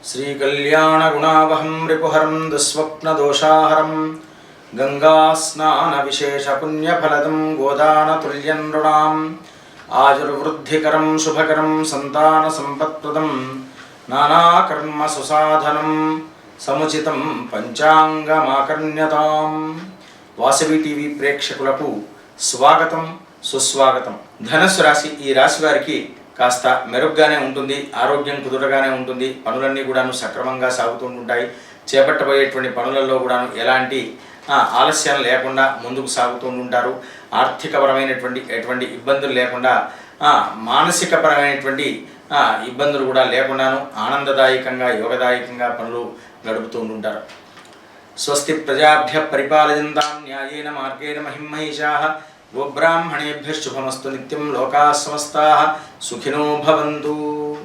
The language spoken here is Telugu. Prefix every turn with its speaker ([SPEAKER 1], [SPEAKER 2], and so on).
[SPEAKER 1] श्रीकल्याणगुणावहं रिपुहरं दुःस्वप्नदोषाहरं गङ्गास्नानविशेषपुण्यफलदं गोदानतुल्यं नृणाम् आयुर्वृद्धिकरं शुभकरं सन्तानसम्पत्प्रदं नानाकर्मसुसाधनं समुचितं पंचांगमाकर्ण्यताम्। వాసవి టీవీ ప్రేక్షకులకు స్వాగతం సుస్వాగతం। ధనుస్సు రాశి ఈ రాశి వారికి కాస్త మెరుగ్గానే ఉంటుంది, ఆరోగ్యం కుదురగానే ఉంటుంది, పనులన్నీ కూడాను సక్రమంగా సాగుతూ ఉంటాయి। చేపట్టబోయేటువంటి పనులలో కూడాను ఎలాంటి ఆలస్యం లేకుండా ముందుకు సాగుతూ ఉంటారు। ఆర్థికపరమైనటువంటి ఎటువంటి ఇబ్బందులు లేకుండా మానసికపరమైనటువంటి ఇబ్బందులు కూడా లేకుండాను ఆనందదాయకంగా యోగదాయకంగా పనులు గడుపుతూ ఉంటారు। స్వస్తి ప్రజాభ్య పరిపాలయంతాం న్యాయేన మార్గేణ మహిమహేషాః గోబ్రాహ్మణేభ్యః శుభమస్తు నిత్యం లోకాః సమస్తాః సుఖినో భవంతు।